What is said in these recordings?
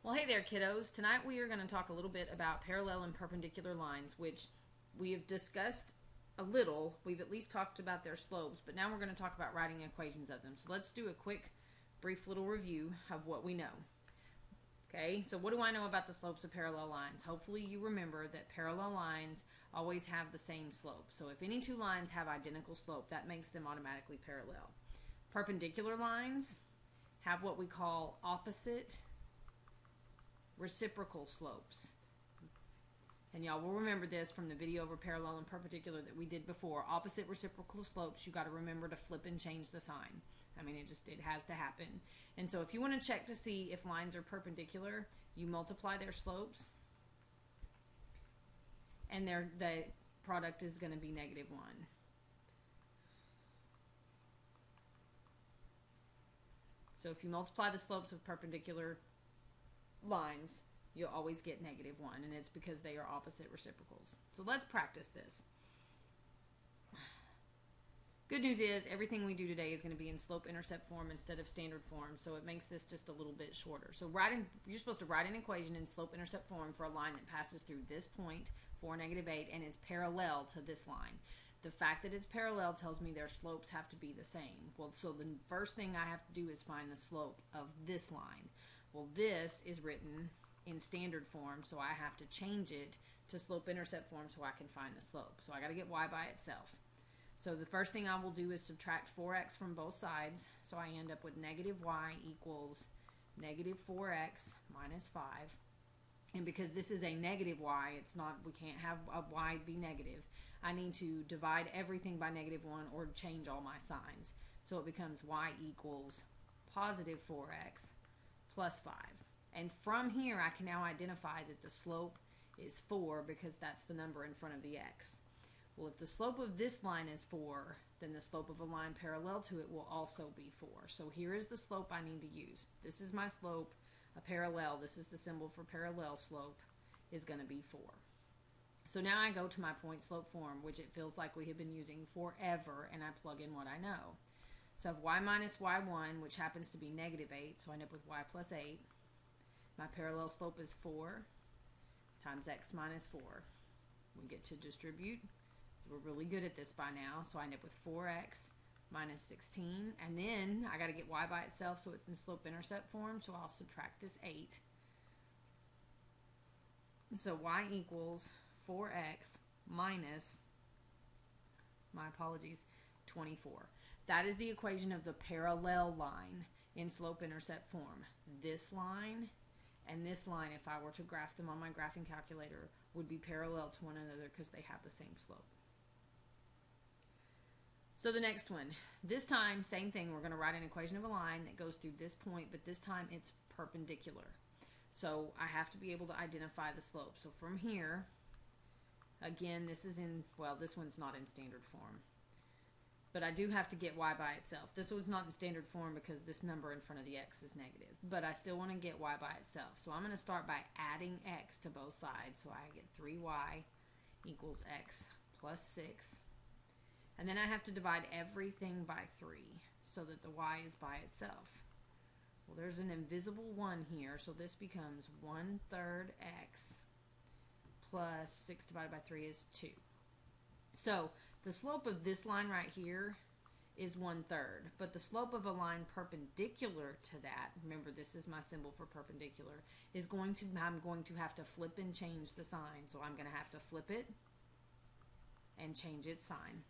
Well, hey there, kiddos. Tonight we are going to talk a little bit about parallel and perpendicular lines, which we have discussed a little. We've at least talked about their slopes, but now we're going to talk about writing equations of them. So let's do a quick, brief little review of what we know. Okay, so what do I know about the slopes of parallel lines? Hopefully you remember that parallel lines always have the same slope. So if any two lines have identical slope, that makes them automatically parallel. Perpendicular lines have what we call opposite reciprocal slopes. And y'all will remember this from the video over parallel and perpendicular that we did before. Opposite reciprocal slopes, you got to remember to flip and change the sign. I mean, it has to happen. And so if you want to check to see if lines are perpendicular, you multiply their slopes, and the product is going to be -1. So if you multiply the slopes of perpendicular lines, you'll always get -1, and it's because they are opposite reciprocals. So let's practice this. Good news is everything we do today is going to be in slope-intercept form instead of standard form, so it makes this just a little bit shorter. So you're supposed to write an equation in slope-intercept form for a line that passes through this point, 4, -8, and is parallel to this line. The fact that it's parallel tells me their slopes have to be the same. Well, so the first thing I have to do is find the slope of this line. Well, this is written in standard form, so I have to change it to slope-intercept form so I can find the slope. So I got to get y by itself. So the first thing I will do is subtract 4x from both sides. So I end up with -y equals -4x minus 5. And because this is a negative y, we can't have a y be negative. I need to divide everything by -1 or change all my signs. So it becomes y equals positive 4x plus 5. And from here, I can now identify that the slope is 4 because that's the number in front of the x. Well, if the slope of this line is 4, then the slope of a line parallel to it will also be 4. So here is the slope I need to use. This is my slope. A parallel, this is the symbol for parallel slope, is going to be 4. So now I go to my point slope form, which it feels like we have been using forever, and I plug in what I know. So I have y minus y1, which happens to be -8, so I end up with y plus 8. My parallel slope is 4 times x minus 4. We get to distribute. So we're really good at this by now. So I end up with 4x minus 16. And then I got to get y by itself, so it's in slope-intercept form. So I'll subtract this 8. So y equals 4x minus, my apologies, 24. That is the equation of the parallel line in slope-intercept form. This line and this line, if I were to graph them on my graphing calculator, would be parallel to one another because they have the same slope. So the next one, this time, same thing, we're going to write an equation of a line that goes through this point, but this time it's perpendicular. So I have to be able to identify the slope. So from here, again, this one's not in standard form. But I do have to get y by itself. This one's not in standard form because this number in front of the x is negative. But I still want to get y by itself. So I'm going to start by adding x to both sides. So I get 3y equals x plus 6. And then I have to divide everything by 3 so that the y is by itself. Well, there's an invisible 1 here, so this becomes 1/3 x plus 6 divided by 3 is 2. So the slope of this line right here is 1/3, but the slope of a line perpendicular to that, remember this is my symbol for perpendicular, I'm going to have to flip and change the sign. So I'm going to have to flip it and change its sign.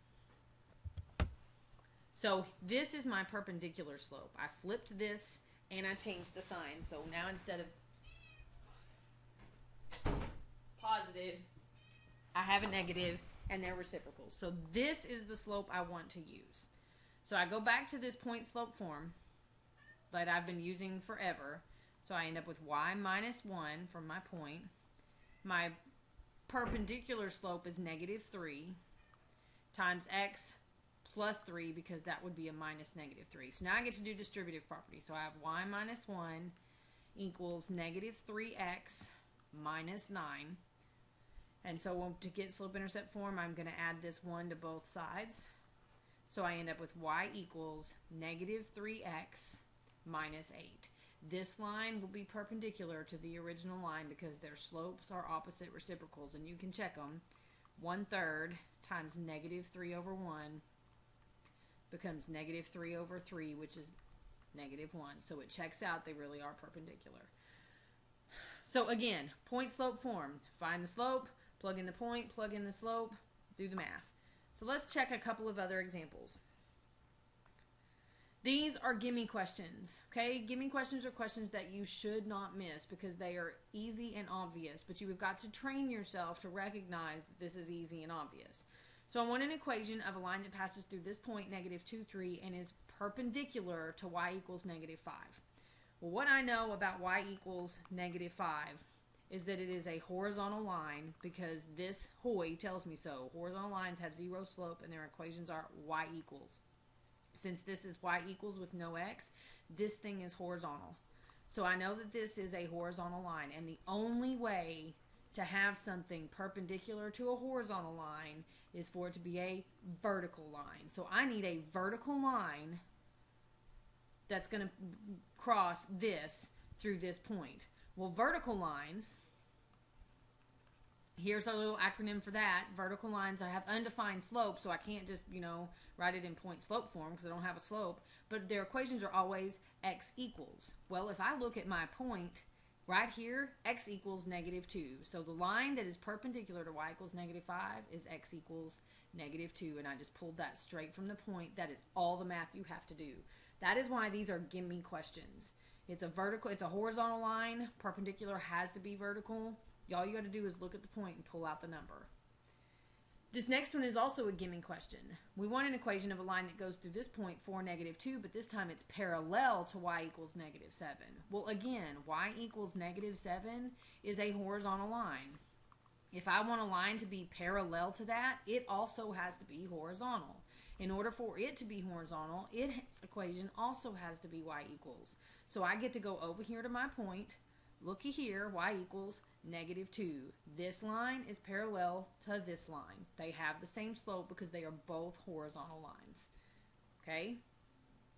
So this is my perpendicular slope. I flipped this and I changed the sign. So now instead of positive, I have a negative, and they're reciprocal. So this is the slope I want to use. So I go back to this point slope form that I've been using forever. So I end up with y minus 1 from my point. My perpendicular slope is -3 times x plus 3, because that would be a minus -3. So now I get to do distributive property. So I have y minus 1 equals -3x minus 9. And so to get slope-intercept form, I'm going to add this 1 to both sides. So I end up with y equals -3x minus 8. This line will be perpendicular to the original line because their slopes are opposite reciprocals, and you can check them. 1/3 times -3/1 becomes -3/3, which is -1. So it checks out. They really are perpendicular. So again, point slope form. Find the slope, plug in the point, plug in the slope, do the math. So let's check a couple of other examples. These are gimme questions, okay? Gimme questions are questions that you should not miss because they are easy and obvious, but you have got to train yourself to recognize that this is easy and obvious. So I want an equation of a line that passes through this point, -2, 3, and is perpendicular to y equals -5. Well, what I know about y equals -5 is that it is a horizontal line because this HOI tells me so. Horizontal lines have zero slope and their equations are y equals. Since this is y equals with no x, this thing is horizontal. So I know that this is a horizontal line, and the only way to have something perpendicular to a horizontal line is for it to be a vertical line. So I need a vertical line that's going to cross this through this point. Well, vertical lines, here's our little acronym for that. Vertical lines, I have undefined slope, so I can't just, write it in point slope form because I don't have a slope. But their equations are always x equals. Well, if I look at my point right here, x equals -2. So the line that is perpendicular to y equals -5 is x equals -2. And I just pulled that straight from the point. That is all the math you have to do. That is why these are gimme questions. It's a horizontal line. Perpendicular has to be vertical. All you got to do is look at the point and pull out the number. This next one is also a gimme question. We want an equation of a line that goes through this point, 4, -2, but this time it's parallel to y equals -7. Well, again, y equals -7 is a horizontal line. If I want a line to be parallel to that, it also has to be horizontal. In order for it to be horizontal, its equation also has to be y equals. So I get to go over here to my point. Looky here, y equals -2. This line is parallel to this line. They have the same slope because they are both horizontal lines. Okay?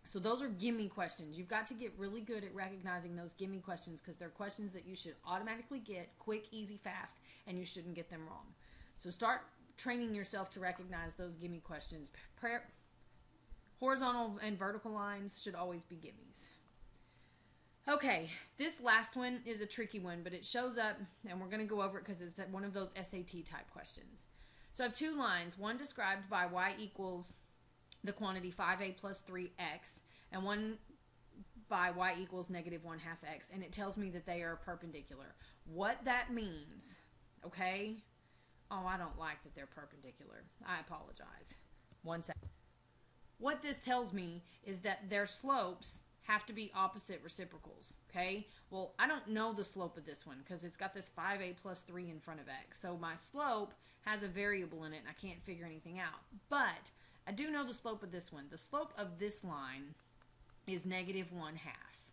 So those are gimme questions. You've got to get really good at recognizing those gimme questions because they're questions that you should automatically get quick, easy, fast, and you shouldn't get them wrong. So start training yourself to recognize those gimme questions. Horizontal and vertical lines should always be gimmes. Okay, this last one is a tricky one, but it shows up, and we're going to go over it because it's one of those SAT type questions. So I have two lines, one described by y equals the quantity 5a plus 3x, and one by y equals -1/2 x, and it tells me that they are perpendicular. What that means, okay? Oh, I don't like that they're perpendicular. I apologize. One second. What this tells me is that their slopes have to be opposite reciprocals, okay? Well, I don't know the slope of this one because it's got this 5a plus 3 in front of x. So my slope has a variable in it and I can't figure anything out. But I do know the slope of this one. The slope of this line is -1/2.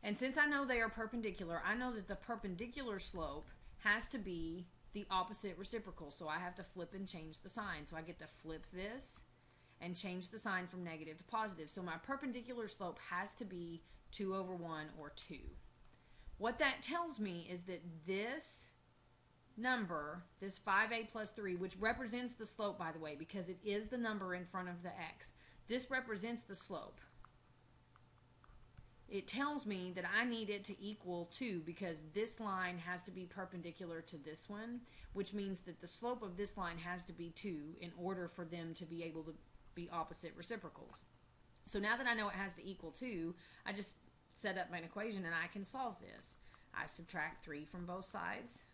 And since I know they are perpendicular, I know that the perpendicular slope has to be the opposite reciprocal. So I have to flip and change the sign. So I get to flip this and change the sign from negative to positive. So my perpendicular slope has to be 2/1 or 2. What that tells me is that this number, this 5a plus 3, which represents the slope, by the way, because it is the number in front of the x, this represents the slope. It tells me that I need it to equal 2 because this line has to be perpendicular to this one, which means that the slope of this line has to be 2 in order for them to be able to be opposite reciprocals. So now that I know it has to equal 2, I just set up my equation and I can solve this. I subtract 3 from both sides.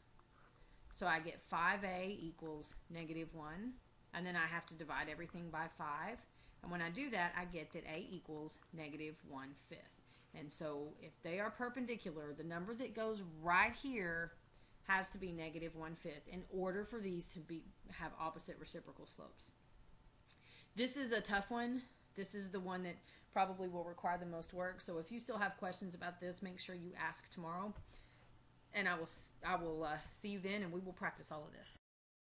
So I get 5a equals -1, and then I have to divide everything by 5. And when I do that, I get that a equals -1/5. And so if they are perpendicular, the number that goes right here has to be -1/5 in order for these to have opposite reciprocal slopes. This is a tough one. This is the one that probably will require the most work. So if you still have questions about this, make sure you ask tomorrow. And I will see you then, and we will practice all of this.